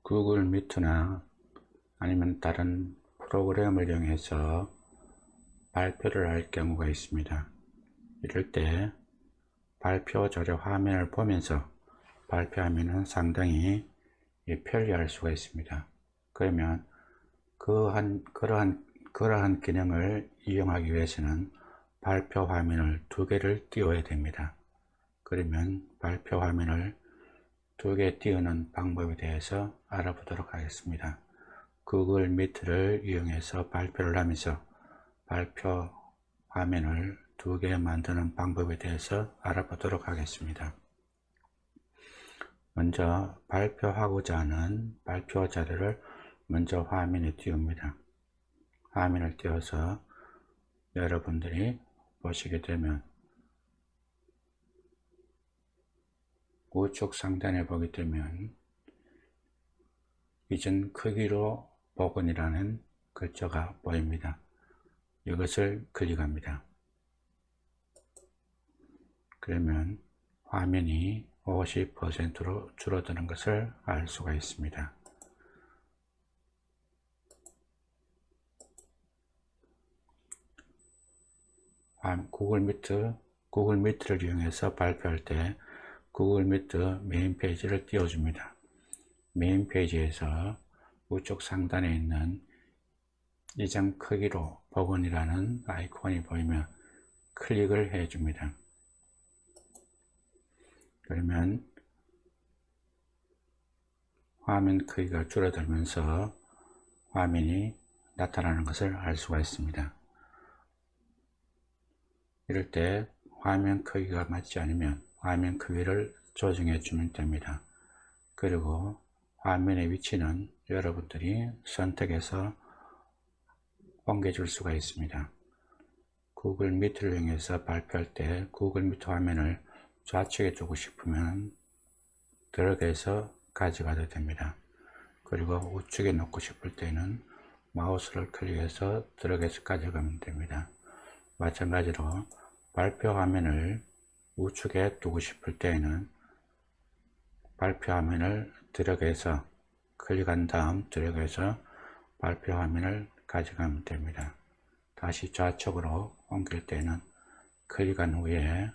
구글 미트나 아니면 다른 프로그램을 이용해서 발표를 할 경우가 있습니다. 이럴 때 발표 자료 화면을 보면서 발표하면 상당히 편리할 수가 있습니다. 그러면 그러한 기능을 이용하기 위해서는 발표 화면을 두 개를 띄워야 됩니다. 그러면 발표 화면을 두 개 띄우는 방법에 대해서 알아보도록 하겠습니다. 구글 미트를 이용해서 발표를 하면서 발표 화면을 두 개 만드는 방법에 대해서 알아보도록 하겠습니다. 먼저 발표하고자 하는 발표 자료를 먼저 화면에 띄웁니다. 화면을 띄워서 여러분들이 보시게 되면 우측 상단에 보게 되면 이전 크기로 복원이라는 글자가 보입니다. 이것을 클릭합니다. 그러면 화면이 50%로 줄어드는 것을 알 수가 있습니다. 구글 미트를 이용해서 발표할 때 구글 미트 메인 페이지를 띄워줍니다. 메인 페이지에서 우측 상단에 있는 이전 크기로 복원이라는 아이콘이 보이면 클릭을 해줍니다. 그러면 화면 크기가 줄어들면서 화면이 나타나는 것을 알 수가 있습니다. 이럴 때 화면 크기가 맞지 않으면 화면 크기를 조정해 주면 됩니다. 그리고 화면의 위치는 여러분들이 선택해서 옮겨줄 수가 있습니다. 구글 미트를 이용해서 발표할 때 구글 미트 화면을 좌측에 두고 싶으면 들어가서 가져가도 됩니다. 그리고 우측에 놓고 싶을 때는 마우스를 클릭해서 들어가서 가져가면 됩니다. 마찬가지로 발표 화면을 우측에 두고 싶을 때에는 발표 화면을 들어가서 클릭한 다음 들어가서 발표 화면을 가져가면 됩니다. 다시 좌측으로 옮길 때는 클릭한 후에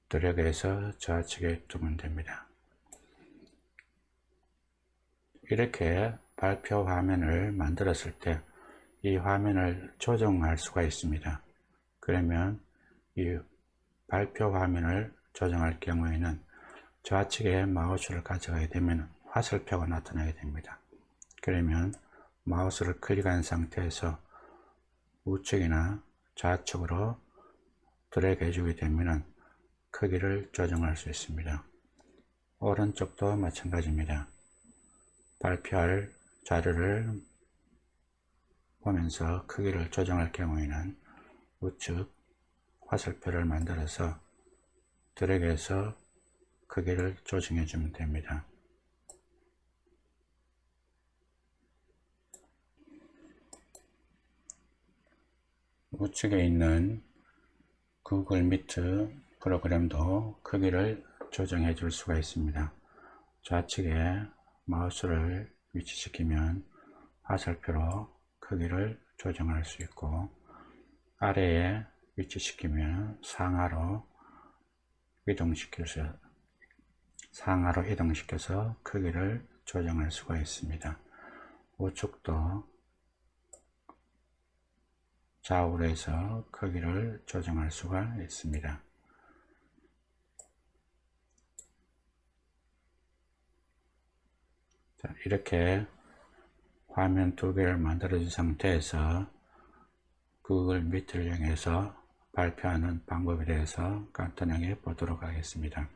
들어가서 좌측에 두면 됩니다. 이렇게 발표 화면을 만들었을 때 이 화면을 조정할 수가 있습니다. 그러면 이 발표 화면을 조정할 경우에는 좌측에 마우스를 가져가게 되면 화살표가 나타나게 됩니다. 그러면 마우스를 클릭한 상태에서 우측이나 좌측으로 드래그 해주게 되면 크기를 조정할 수 있습니다. 오른쪽도 마찬가지입니다. 발표할 자료를 보면서 크기를 조정할 경우에는 우측 화살표를 만들어서 드래그해서 크기를 조정해 주면 됩니다. 우측에 있는 구글 미트 프로그램도 크기를 조정해 줄 수가 있습니다. 좌측에 마우스를 위치시키면 화살표로 크기를 조정할 수 있고, 아래에 위치시키면 상하로 이동시켜서 크기를 조정할 수가 있습니다. 우측도 좌우로 해서 크기를 조정할 수가 있습니다. 자, 이렇게 화면 두 개를 만들어진 상태에서 구글 미트를 이용해서 발표하는 방법에 대해서 간단하게 보도록 하겠습니다.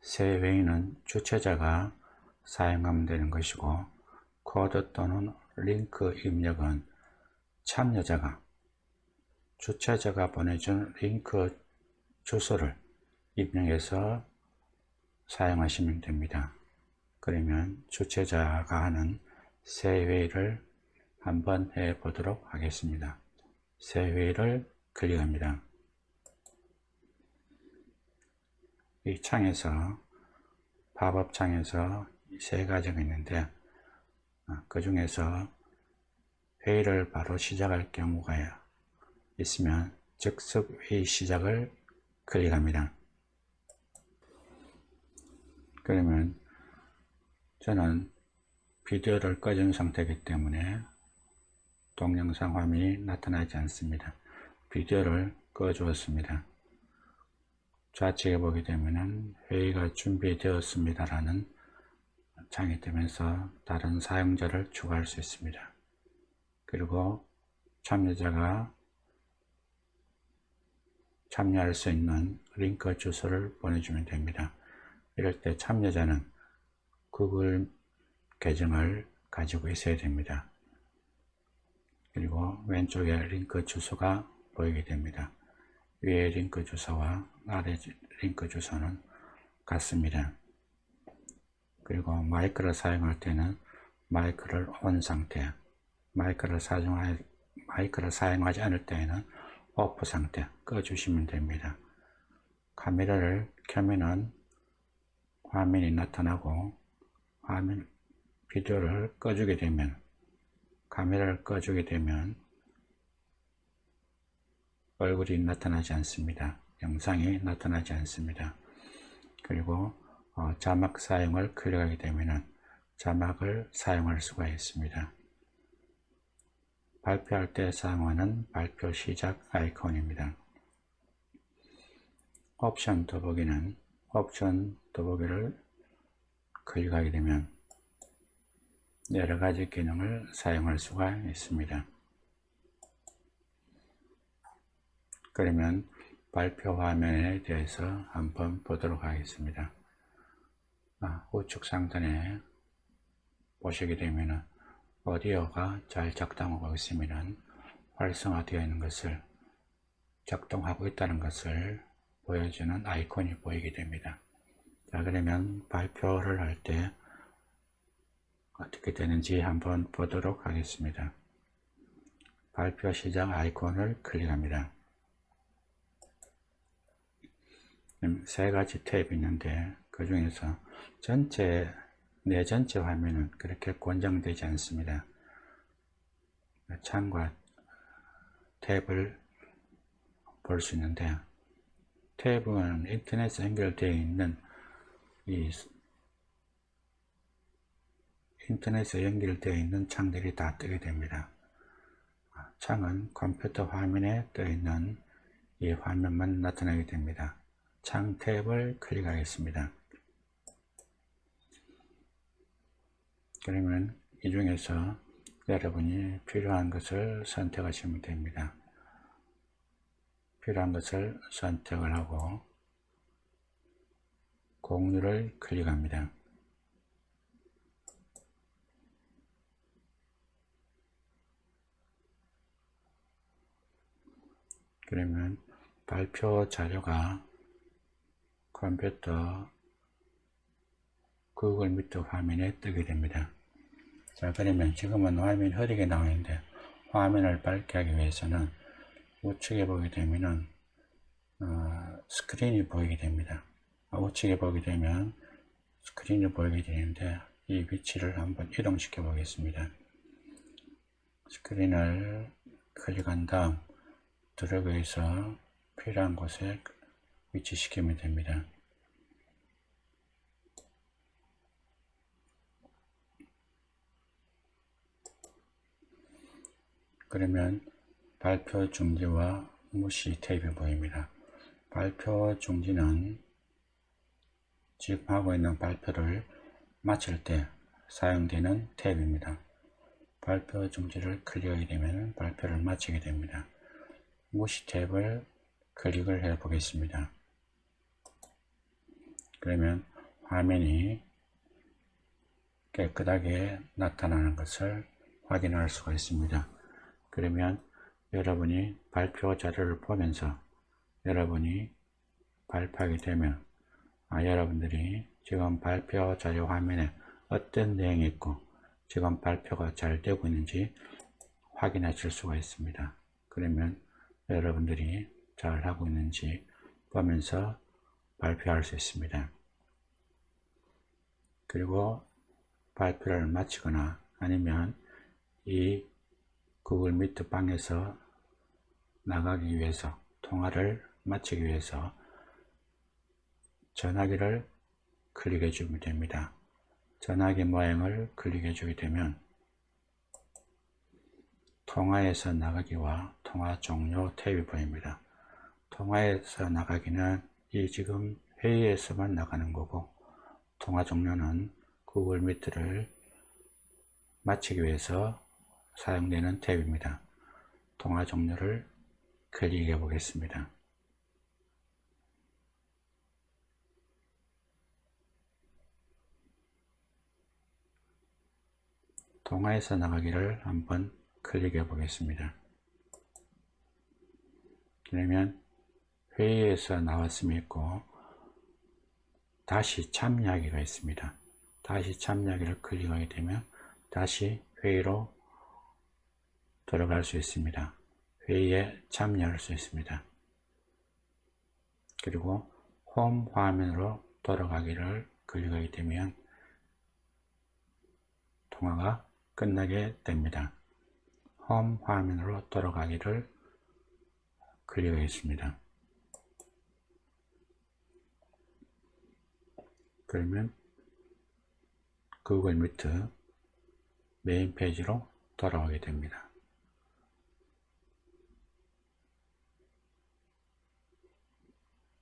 새 회의는 주최자가 사용하면 되는 것이고, 코드 또는 링크 입력은 참여자가 주최자가 보내준 링크 주소를 입력해서 사용하시면 됩니다. 그러면 주최자가 하는 새 회의를 한번 해 보도록 하겠습니다. 새 회의를 클릭합니다. 이 창에서 팝업 창에서 세 가지가 있는데 그 중에서 회의를 바로 시작할 경우가 있으면 즉석 회의 시작을 클릭합니다. 그러면 저는 비디오를 꺼진 상태이기 때문에 동영상 화면이 나타나지 않습니다. 비디오를 꺼 주었습니다. 좌측에 보게 되면 회의가 준비되었습니다 라는 창이 뜨면서 다른 사용자를 추가할 수 있습니다. 그리고 참여자가 참여할 수 있는 링크 주소를 보내주면 됩니다. 이럴 때 참여자는 구글 계정을 가지고 있어야 됩니다. 그리고 왼쪽에 링크 주소가 보이게 됩니다. 위에 링크 주소와 아래 링크 주소는 같습니다. 그리고 마이크를 사용할 때는 마이크를 온 상태, 마이크를 사용하지 않을 때에는 오프 상태 꺼주시면 됩니다. 카메라를 켜면은 화면이 나타나고 비디오를 꺼주게 되면 카메라를 꺼주게 되면 얼굴이 나타나지 않습니다. 영상이 나타나지 않습니다. 그리고 자막 사용을 클릭하게 되면 자막을 사용할 수가 있습니다. 발표할 때 사용하는 발표 시작 아이콘입니다. 옵션 더보기는 옵션 더보기를 클릭하게 되면 여러가지 기능을 사용할 수가 있습니다. 그러면 발표 화면에 대해서 한번 보도록 하겠습니다. 우측 상단에 보시게 되면 오디오가 잘 작동하고 있으면 활성화되어 있는 것을 작동하고 있다는 것을 보여주는 아이콘이 보이게 됩니다. 자, 그러면 발표를 할 때 어떻게 되는지 한번 보도록 하겠습니다. 발표 시작 아이콘을 클릭합니다. 세 가지 탭이 있는데 그 중에서 내 전체 화면은 그렇게 권장되지 않습니다. 창과 탭을 볼 수 있는데 탭은 인터넷에 연결되어 있는 인터넷에 연결되어 있는 창들이 다 뜨게 됩니다. 창은 컴퓨터 화면에 떠 있는 이 화면만 나타나게 됩니다. 창 탭을 클릭하겠습니다. 그러면 이 중에서 여러분이 필요한 것을 선택하시면 됩니다. 필요한 것을 선택을 하고 공유를 클릭합니다. 그러면 발표 자료가 컴퓨터 구글 미트 화면에 뜨게 됩니다. 자, 그러면 지금은 화면이 흐리게 나와 있는데 화면을 밝게 하기 위해서는 우측에 보게 되면은 스크린이 보이게 됩니다. 우측에 보게 되면 스크린이 보이게 되는데 이 위치를 한번 이동시켜 보겠습니다. 스크린을 클릭한 다음 드래그해서 필요한 곳에 위치시키면 됩니다. 그러면 발표 중지와 무시 탭이 보입니다. 발표 중지는 지금 하고 있는 발표를 마칠 때 사용되는 탭입니다. 발표 중지를 클릭하게 되면 발표를 마치게 됩니다. 무시 탭을 클릭을 해 보겠습니다. 그러면 화면이 깨끗하게 나타나는 것을 확인할 수가 있습니다. 그러면 여러분이 발표 자료를 보면서 여러분이 발표하게 되면 여러분들이 지금 발표 자료 화면에 어떤 내용이 있고 지금 발표가 잘 되고 있는지 확인하실 수가 있습니다. 그러면 여러분들이 잘 하고 있는지 보면서 발표할 수 있습니다. 그리고 발표를 마치거나 아니면 이 구글 미트 방에서 나가기 위해서, 통화를 마치기 위해서 전화기를 클릭해 주면 됩니다. 전화기 모양을 클릭해 주게 되면 통화에서 나가기와 통화 종료 탭이 보입니다. 통화에서 나가기는 이 지금 회의에서만 나가는 거고, 통화 종료는 구글 미트를 마치기 위해서 사용되는 탭입니다. 통화 종료를 클릭해 보겠습니다. 통화에서 나가기를 한번 클릭해 보겠습니다. 그러면 회의에서 나왔음이 있고 다시 참여하기가 있습니다. 다시 참여하기를 클릭하게 되면 다시 회의로 들어갈 수 있습니다. 회의에 참여할 수 있습니다. 그리고 홈 화면으로 돌아가기를 클릭하게 되면 통화가 끝나게 됩니다. 홈 화면으로 돌아가기를 클릭하겠습니다. 그러면 구글 미트 메인 페이지로 돌아오게 됩니다.